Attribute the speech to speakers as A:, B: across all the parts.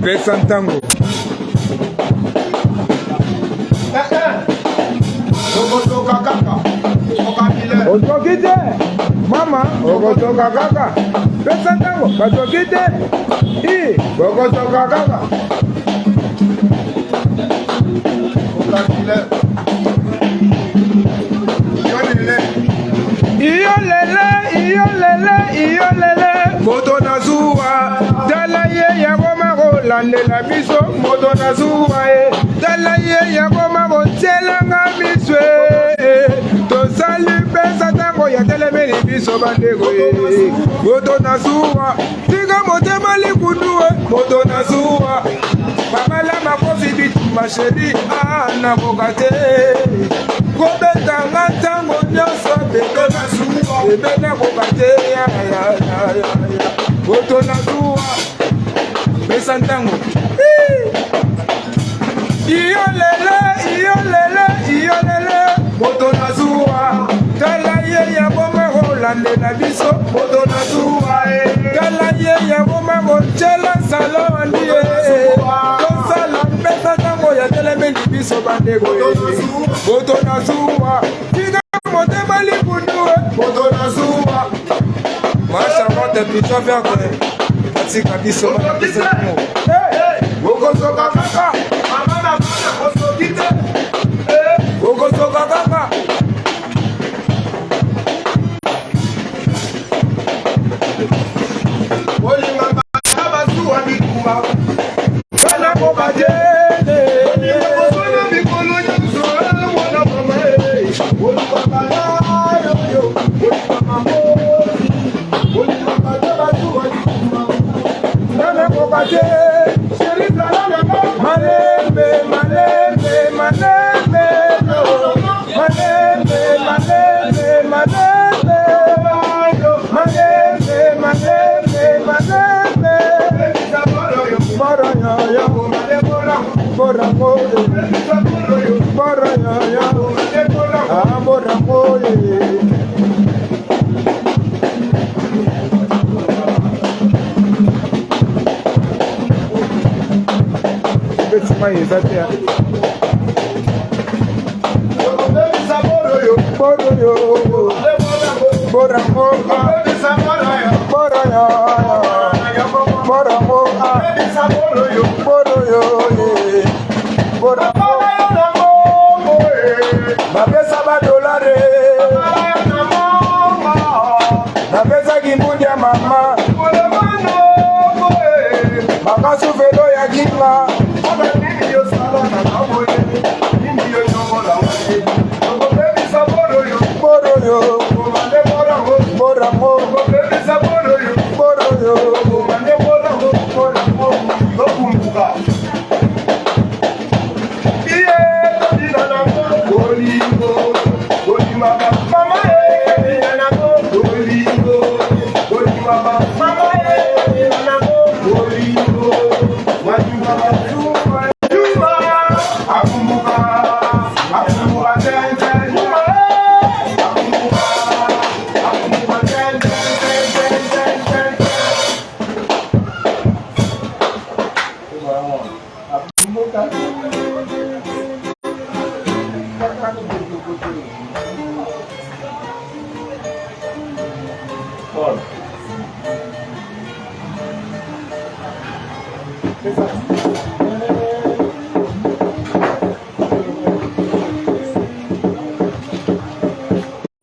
A: Pesantango. Otokite, mama, ogotoka kaka. Pesantango, katokite. Ogotoka kaka. Iyolele, moto na zuwa, dala ye ya goma rolande la biso, moto na zuwa dala ye ya goma rotelanga biso, to sali pesa tango ya telemeni biso bandego moto na zuwa, tiga motema likundu moto na zuwa, mamala makofi bitu masheri na bokate, kobetanga tango nyoso bebe na zuwa, bebe na bokate moto na zuwa, pesantango. Iyolele, moto na zuwa, tala ye ya boma rolande na biso, moto na zuwa, tala ye ya boma mochela salo andie, tosala pesa tango ya telemeni biso bandego, moto na zuwa, tiga motema likundu, moto na zuwa, masha mote picha vyako, katika biso bana pesa tango, ogozoka kaka, mama na mama osokite, ogozoka kaka.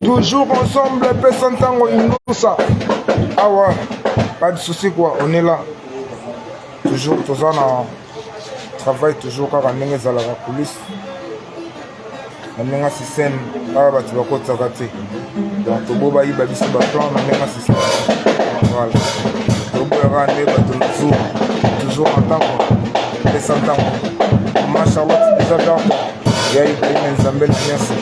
A: Toujours ensemble, Pesantango Inoussa. Ah ouais, pas de souci quoi, on est là. Toujours, tout ça, on travaille toujours quand on est à la police. On est un système, ah bah tu vas quoi t'arrêter. Donc, tu vas y babiser le plan, on est un système. Voilà. Tu vas aller toujours en tant que Pesantango. Machallah, déjà là, il y a eu une Zambel Fiance.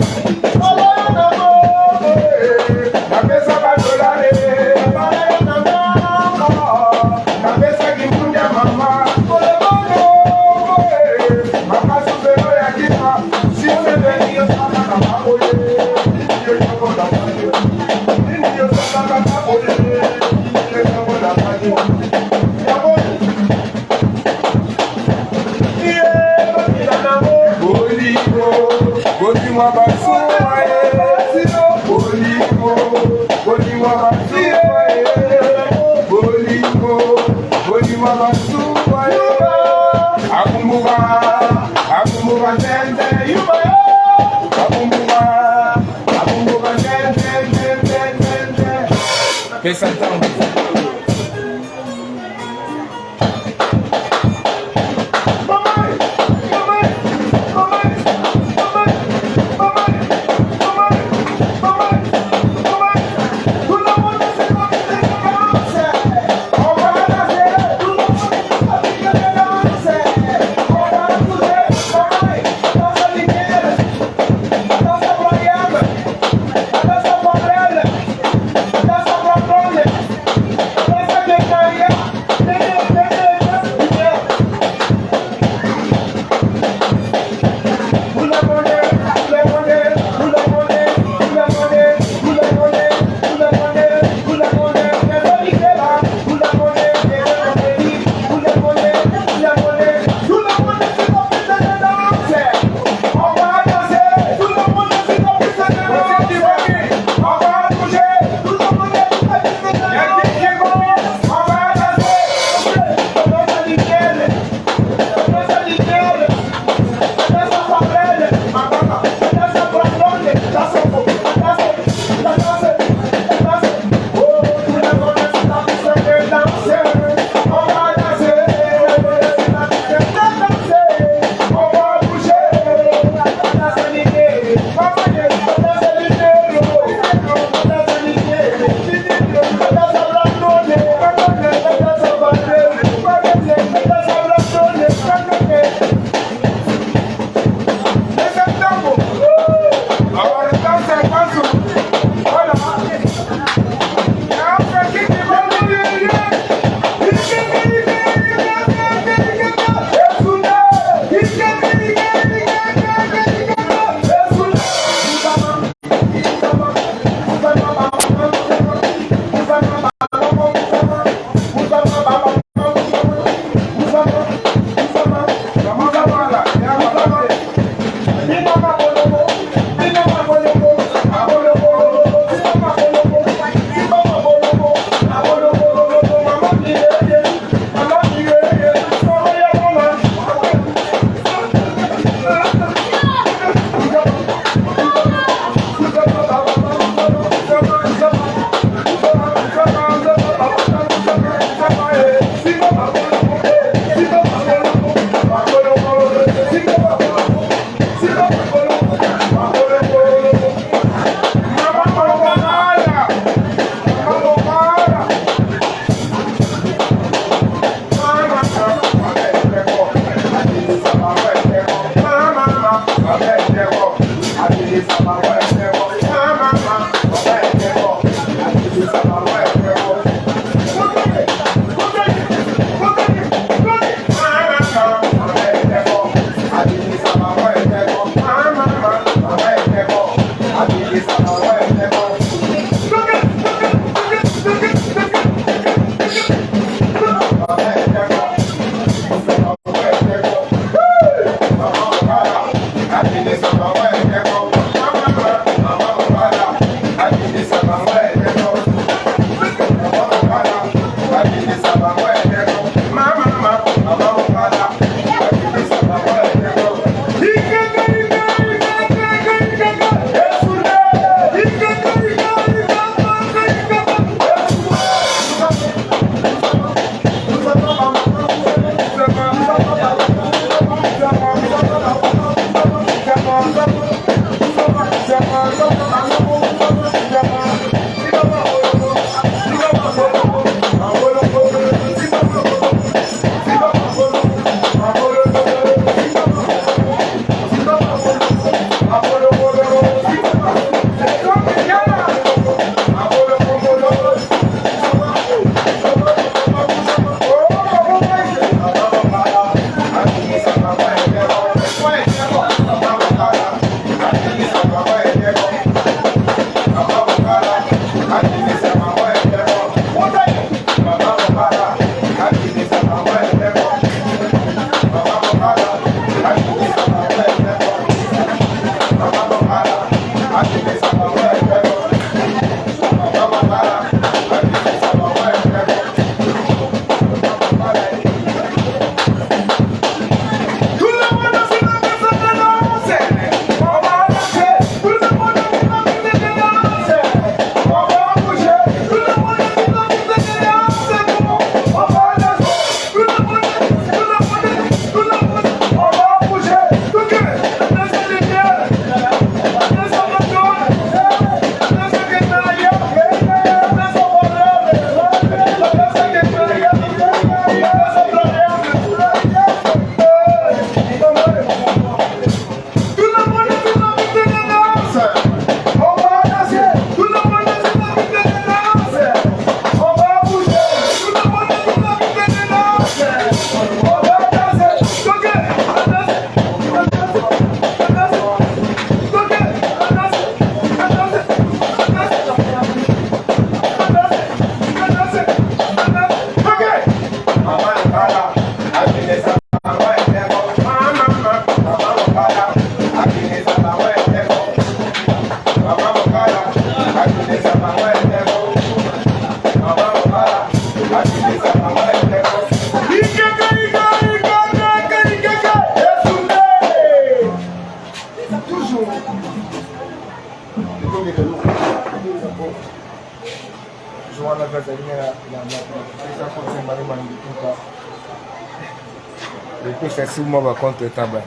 A: Depuis que c'est moi contre le tabac.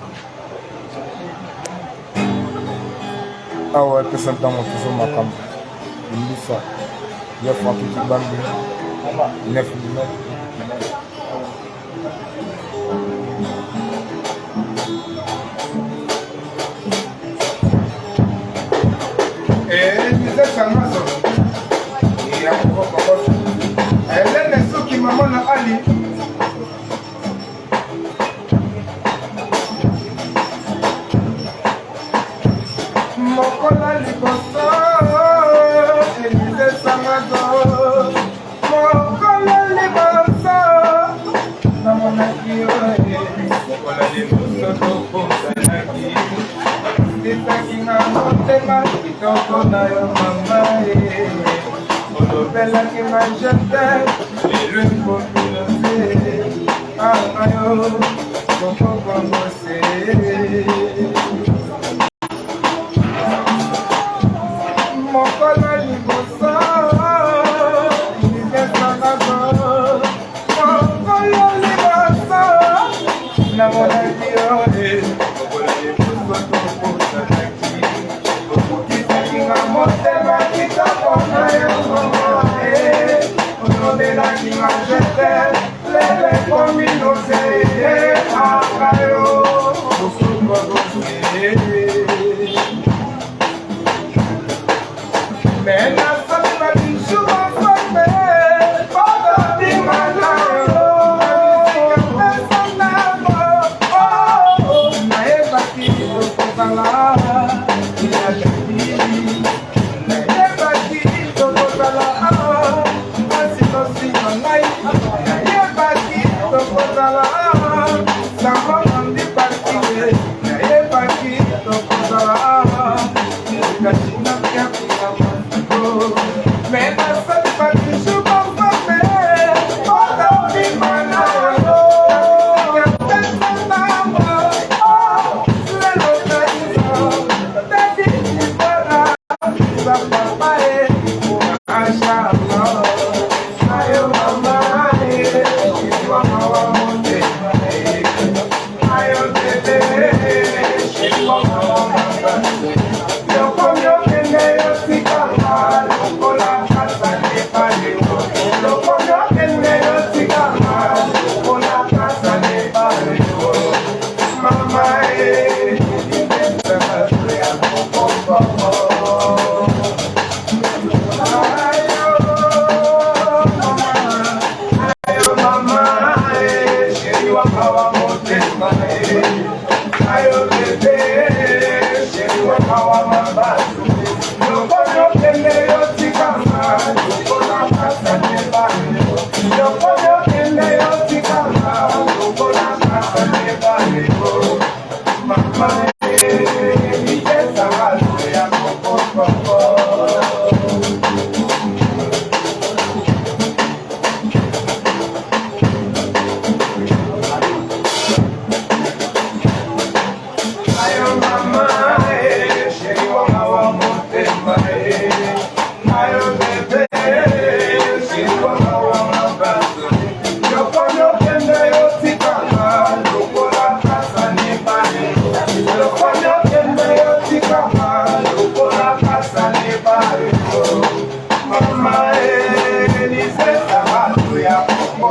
A: Ah ouais, que ça dans mon toujours ma cam. Il me dit ça. Il y a fait un petit bambou. 9 mm. Et disait ça maison. Et à mon papa. Elle est ce qui maman a Ali. Mokola liboso, Elise Samago. Mokola liboso, namonaki oye. Mokola liboso tokosalaki. Kitaki na motema kitoko na yo mama e. Olobelaki ma jete, lelo mpominose. Angayo, kokokongose. Mokola liboso, Elise Samago. Mokola liboso, namonaki oye. Mokola liboso tokosalaki. Kitaki na motema kitoko na yo mama e. Olobelaki ma jete, lelo mpominose. Angayo, kokokongose. Men a sabi ma di shuwa fame, pada di malayo. Kete sanamo, na eba ki tokotala, ina jati. Na eba ki tokotala, asino sino nai. Na eba ki tokotala, samo mandi partide. Na eba ki tokotala, kachina kya kya. Men a sabi ma di shuwa fame, pada di malayo. Kete sanamo, lelo tayo, tadi di bara, sa papae, asha Allah. Ayo mama e, iwa mawa mote e. Ayo bebe, iwa mawa mama. Yoko kende yo sikama, loko la casa de paleo. Yoko kende yo sikama, loko la casa de paleo. Mama e, ipesa ya popo. Ayo mama e, sheri wakawa motema e. Ayo bebe, sheri wakawa mabatu. Yokoyo kende yo sikama, loko la casa de paleo. Yokoyo kende yo sikama, loko la casa de paleo. Mama e, ipesa ya popo. Ayo mama e, sheri wakawa motema e. Ayo bebe, sheri wakawa mabatu. Yokoyo kende yo sikama, loko la casa de paleo. Yokoyo kende yo sikama, loko la casa de paleo. Mama e, Elise Samago ya popo.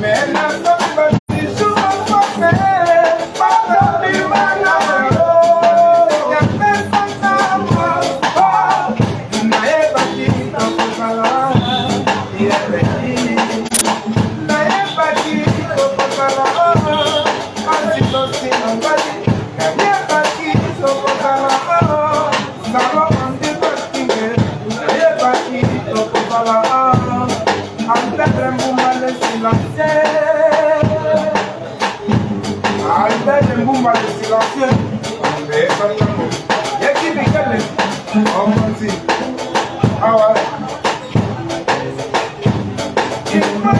A: Men a sabi ma di shuwa fame, pada di malayo. Kete sanamo, na eba ki tokotala, ebe ki. Na eba ki tokotala, asino sino ngali. Na eba ki tokotala, samo mandi partide. Na eba ki tokotala, ante mbuma le silence. Ante mbuma le silence. Ante sanamo. Yeki bikele. Omonti. Awa. Ima.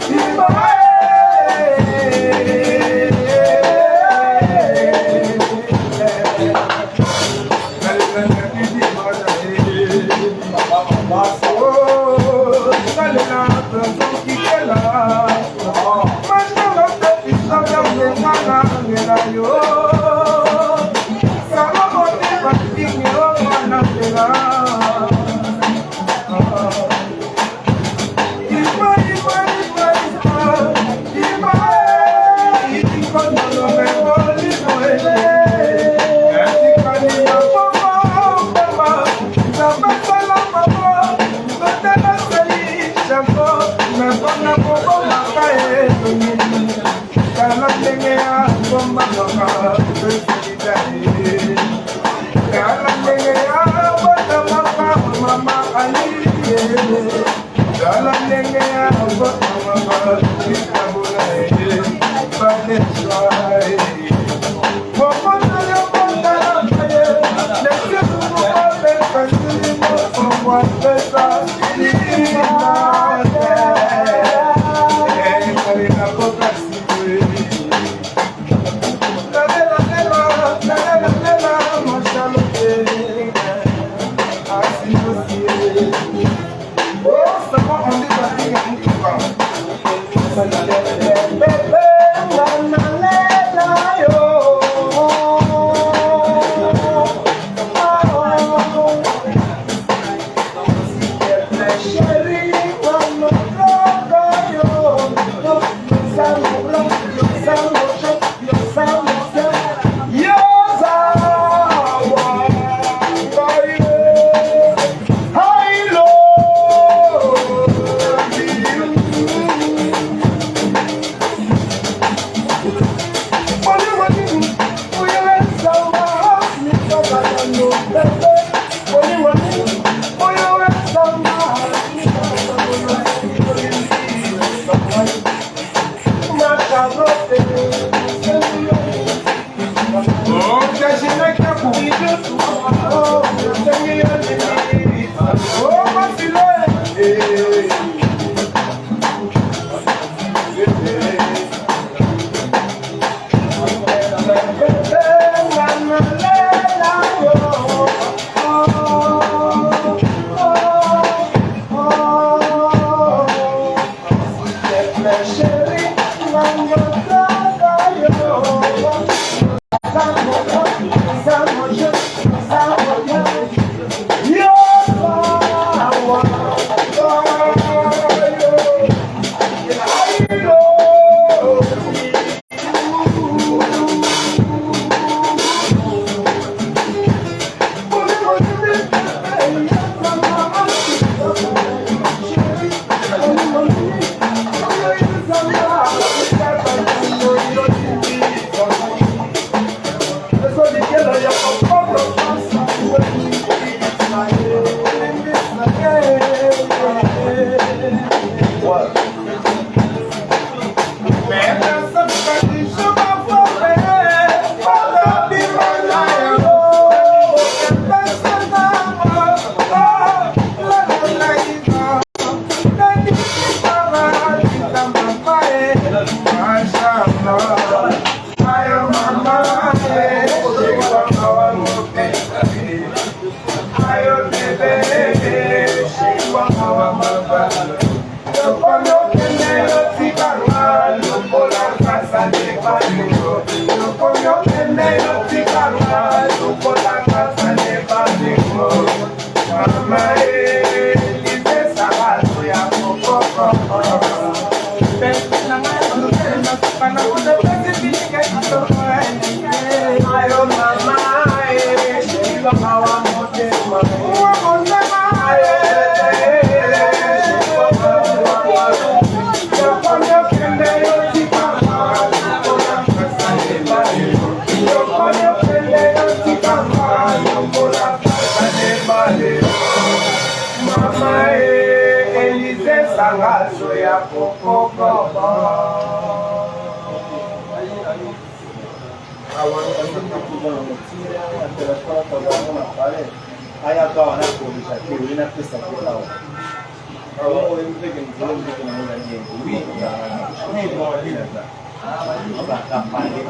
A: Ima.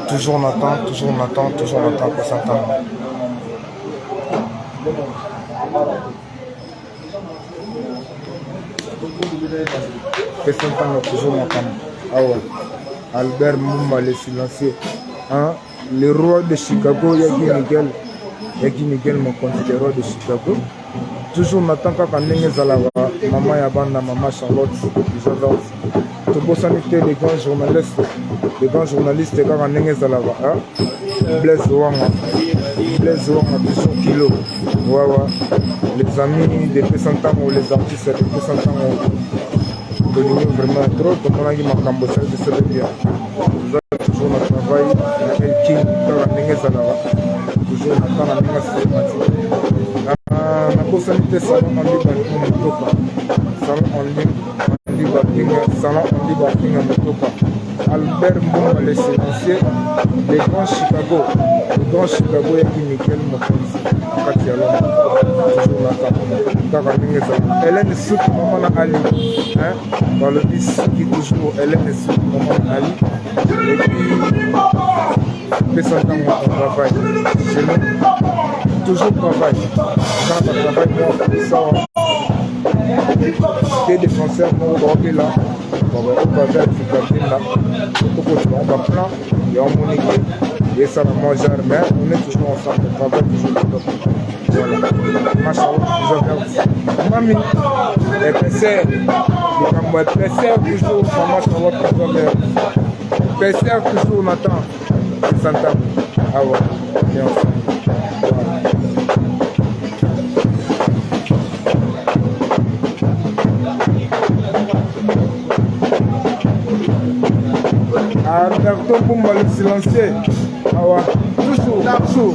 A: Toujours on attend, toujours on attend, toujours on attend pour s'entendre. Pesantanga toujours Makam. Ah ouais. Albert Mouma, le silencieux. Hein? Le roi de Chicago, Yagi Miguel, mon conseiller, le roi de Chicago. Toujours Nathan Kaka Ndenge Zalawa, Maman Yabana, Maman Charlotte, Joseph. Tout sanité, les grands journalistes, Kaka Ndenge Zalawa. Blaise Ouanga, toujours Kilo. Ouais. Les amis de Pesantanga, les artistes de Pesantanga. Vraiment trop, comme on a dit, ma cambossée de ce bien. Toujours le travail, la King, toujours la la possibilité salon en libre, Albert Mouma, le silencieux, les grands Chicago, et qui Nickel Mokonzi, Hélène Souk, Maman Ali, dans le bis qui toujours Hélène Souk, Maman Ali, et puis Pesantang, on travaille, chez nous, toujours travail, quand on travaille, moi, ça, des défenseurs, nous, on est là. On va faire ce là, on va plan et on monique et ça va manger, mais on est toujours ensemble, on travaille toujours le top. Voilà, machallah, Mami, épaisseur, épaisseur toujours, maman, épaisseur toujours, on attend, ils s'entendent. Ah ouais, et ensemble. Alberto Boumba le silencieux. Ah ouais. Toujours.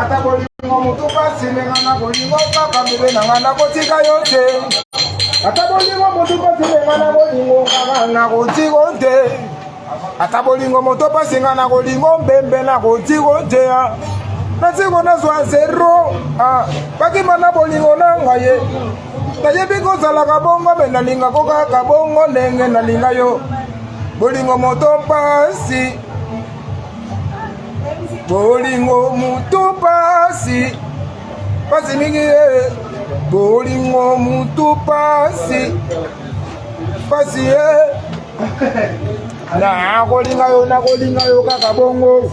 A: ata bolingo mutu pasi nenga na bolingo kaka mbele nanga na kotika yo te ata bolingo mutu pasi nenga na bolingo kaka na kotiko te ata bolingo mutu pasi nga na kolingo mbembe na kotiko te natiko nazwa zero bakima na bolingo na ngai ye nayebi kozalaka bongo mpe nalingako kaka bongo ndenge nalinga yo bolingo moto pasi bolingo mutu pasi pasi mingi ye bolingo mutu pasi pasi ye nakolinga yo kaka bongo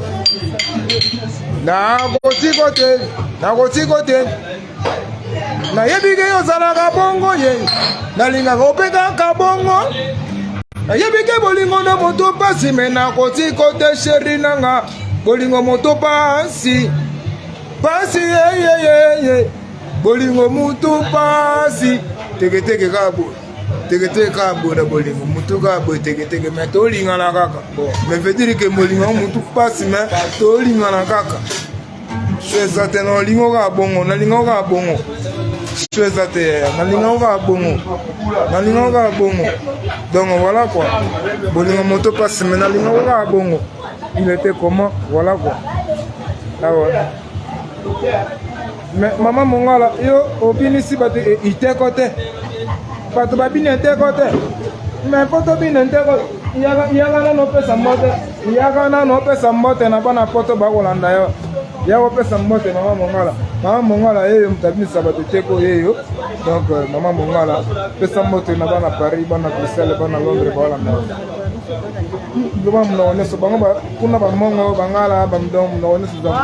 A: nakotiko te nayebi ke ozalaka bongo ye nalingaka ope kaka bongo nayebi ke bolingo na moto pasi me nakotiko te sheri nanga bolingo moto pasi pasi ye bolingo mutu pasi teketeke kabo teketeke kabo na bolingo mutu kabo teketeke me tolingana kaka me veut dire que bolingo mutu pasi me tolingana kaka cheza te na lingo ka bongo na lingo ka bongo cheza te na lingo ka bongo donc voilà quoi bolingo moto pasi me na lingo ka bongo il était comment voilà quoi ah ouais mais maman mongala yo obinisi bato iteko te bato babini iteko te mais poto bini iteko yaka nano opesa mbote na bana poto bakolanda yo ya opesa mbote mama mongala yeyo mutabinisa bato iteko yeyo donc mama mongala pesa mbote na bana Paris bana Bruxelles bana Londres bakolanda yo Bama mnone so bango kuna bamongo bangala bamdom mnone so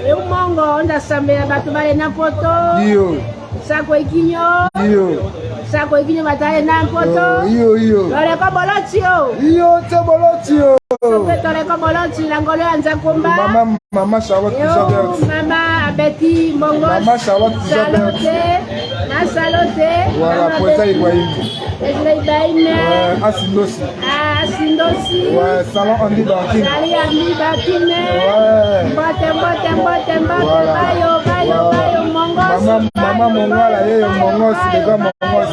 B: eu mongo onda sambe batu bale na poto
A: iyo
B: sako ikinyo batale na poto
A: iyo
B: ole ko bolotio
A: iyo te bolotio
B: ole ko bolotio la ngolo anza komba
A: mama Charlotte Jabert
B: mama Betty mongo
A: mama Charlotte Jabert
B: na salote
A: voilà poza ikwaimu
B: Asindosi.
A: Ouais, salon Andy Barkin. Ouais. Maman Mongala, yeyo mongos, lega mongos.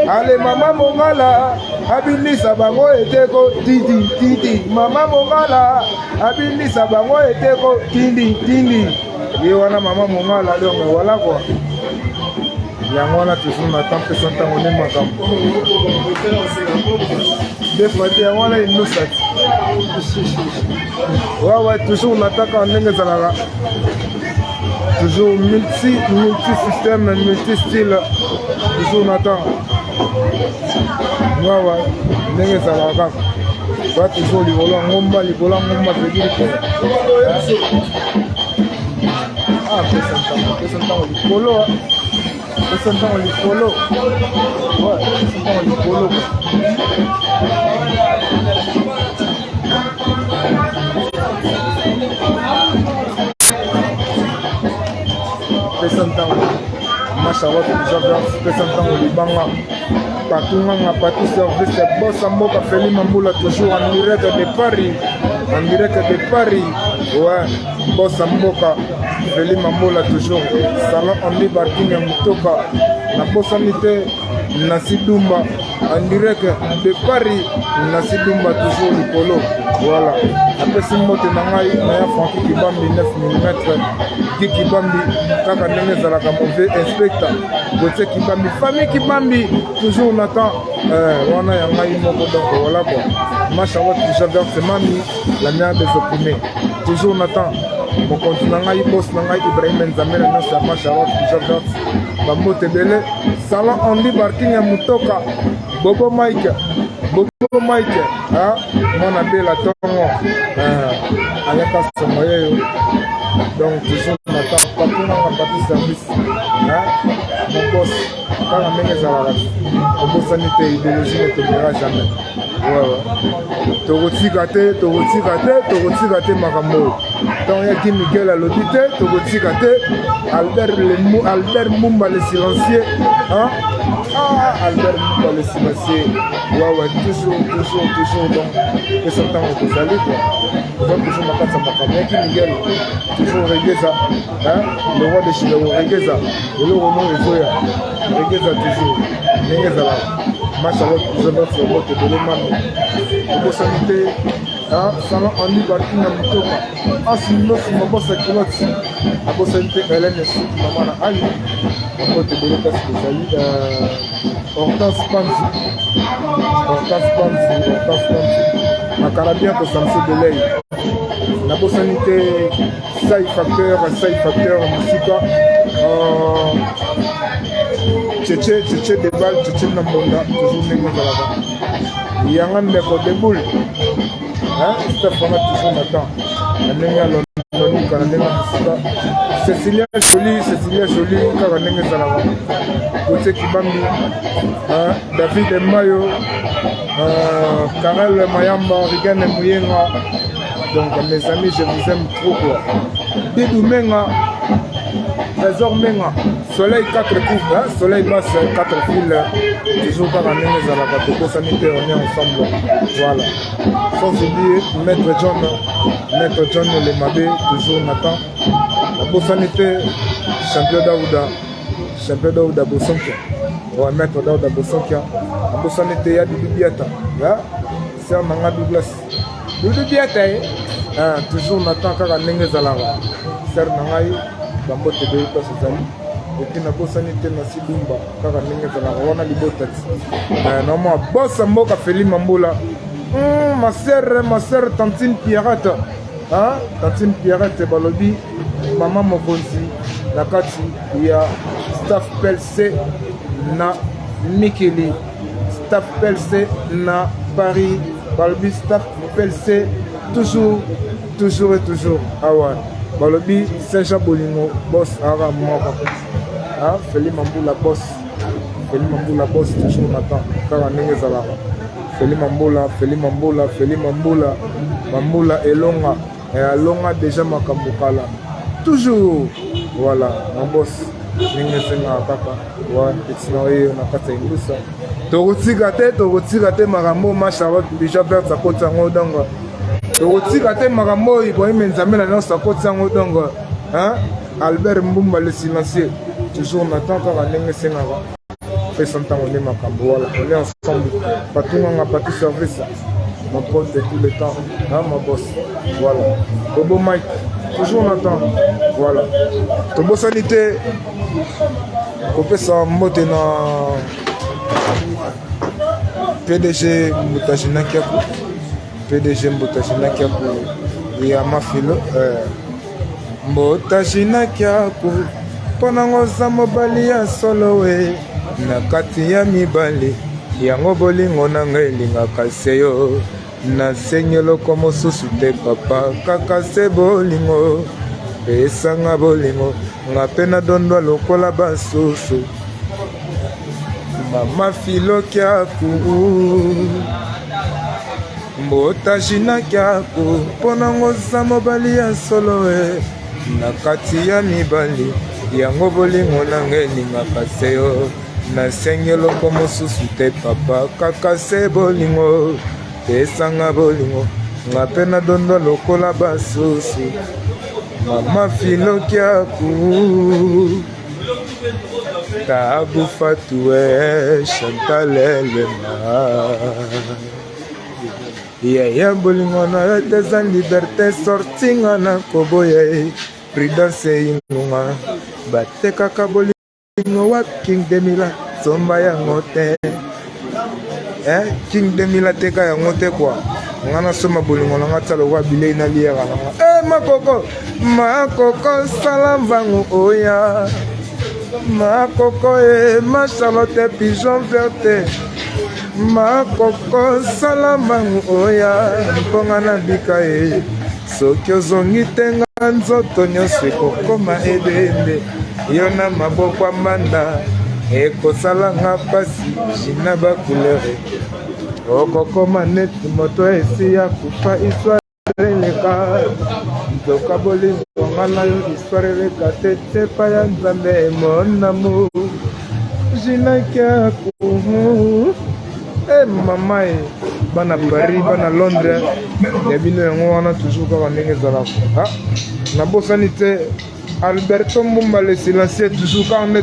A: Allez, maman Mongala, abinisa bango eteko tindi. Maman Mongala, abinisa bango eteko tindi. Ye wana maman Mongala, donc voilà quoi. yango wana toujours natan mpesa ntango nde makambo des fois te yango wana inosati wawa toujours nataka ndenge ezalaka toujours multi système multi style toujours natan wawa ndenge ezalaka kaka ba toujours likolo ya ngomba vediri te pesa ntango likolo Pesan tango likolo. Ouais, pesan tango likolo. Pesan tango. Mashallah, pesan tango libanga. Patunganga patu service boss mboka Feli Mambula toujours en direct de Paris. Ouais, boss mboka Feli Mambula toujours salon Andy Barkin ya mutoka na bosanité na Sidumba en direct de Paris na Sidumba toujours likolo voilà après simote na ngai na ya Francky Kibambi 9 mm Kibambi kaka ndenge ezalaka mauvais inspecteur Gauthier Kibambi famille Kibambi toujours n'attend wana ya ngai moko donc voilà quoi Machalot Javert c'est mami la mère des opprimés toujours n'attend mon compte na ngai boss na ngai Ibrahim Nzamela na sa Machalot Javert bamote bele salon Andy Barkin ya mutoka Bobo Mike mwana bela tongo ayaka songo yeyo donc toujours n'attend patunanga pati service mon boss kaka ndenge ezalaka obosani te idéologie ne tombera jamais tokotika te makambo oyo donc yaki Miguel alobi te tokotika te Albert Mumba le silencieux Ah, Albert Mbale Simassé, ouais, toujours, donc, et son temps au Kozali, quoi. Donc, toujours ma carte, ma caméra qui Miguel, toujours Regueza, hein, le roi de Chicago, Regueza, et le Roman et Zoya, Regueza toujours, Regueza là, Machalot, Zobert, sur le mot de l'Oman, au sanité, hein, ça va en libre, qui n'a pas de temps, ah, si nous, si ma bosse est culotte, à bosse sanité, Hélène et Sout, maman a aïe, on peut te donner parce que ça y Hortense Panzi, ma carabien pour Samsung de l'œil. La sanité, Sai Facteur, Musica, Tchétché des balles, Tchétché Nambonda, toujours même là-bas. Il y a un mec au déboule, hein, c'est toujours maintenant. Cécilia Jolie, Karanenge Zalava, Côté Kibambi, David Mayo, Karel Mayamba, Rigan Mouyenga. Donc mes amis, je vous aime trop quoi. Bidou Menga, Trésor Menga, Soleil 4 coups, hein? Soleil basse 4 fils, toujours Karanenge Zalava, Coco Sanité, on est ensemble. Voilà. Sans oublier Maître John Le Mabé, toujours Nathan. La Bossanité, champion Daouda Bossonkia. Ouais, Maître Daouda Bossonkia. La Bossanité, il y a du Bibiata. C'est un manga Douglas. Du Bibiata, toujours Nathan Karanenge Zalara. C'est un manga, Bambote de Yuka Suzali. Et puis la Bossanité, Nasi Dumba, Karanenge Zalara. On a l'ibotati. Normalement, Bossa Mboka Feli Mambola. Ma sœur Tantine Pierrette, hein? Tantine Pierrette Balobi, maman Mokonzi, Nakati, il y a staff PLC na Mikeli, staff PLC na Paris, Balobi staff PLC toujours. Ah ouais, Balobi Saint-Jean Bolingo, boss Ara Moko, hein? Feli Mamboula boss, toujours Nathan, Karanenge Zalara. Feli Mamboula Elonga et Alonga déjà Makambukala. Toujours, voilà, mon boss. Ningesenga kaka, ouais, etinoye na kata indusa. Togotigate marambo ma Charlotte déjà vers sa côte en odongo. Togotigate marambo iboyi menzamela na sa côte en odongo. Hein? Albert Mbumba le silencieux. Toujours Nathan kaka ningesenga. Fait son temps, on est Makambo, on est ensemble. Patouanga, Patou Service, mon pote de tout le temps, hein, ma boss. Voilà. Bobo Mike, toujours on attend. Voilà. Tobo Sanité, Kopé sa motena PDG Moutajina Kiakou. Il y a ma fille, Moutajina Kiakou. Pendant que mobali ya solo na kati ya mibale yango bolingo na ngai elingaka se yo nasenyeloko mosusu te papa kaka se bolingo pesanga bolingo nga mpe nadondwa lokola basusu mama filo Kiaku Moutajina Kiaku mpona ngoza mobali ya solo na kati ya mibale yango bolingo na ngai elingaka se yo nasengeloko mosusu te papa kaka se bolingo pesanga bolingo nga mpe nadondwa lokola basusu mama filo Kiaku Tabu Fatou Chantal Elena yaya bolingo na yo teza liberté sortinga na koboye prudence inunga batekaka bolingo wa King Demila somba yango te King Demila teka yango te kwa ngana soma bolingo nanga tsalo wa bilei na liera nanga makoko salambango oya makoko ma Charlotte pigeon verte makoko salamangu oya mponga na bika soki ozongi te nga nzoto nyonso ekokoma ebembe yo na maboko ya mbanda ekosalanga pasi jina bakulere okokoma neti moto esi ya kufa histoire eleka nzoka bolingo nga na yo histoire eleka te tepa ya nzambe mon amour imaginaka mama e bana Paris bana Londres ya bino yango wana toujours kaka ndenge ezalaka nabosani te Alberto Mbumba le silencieux toujours kaka nde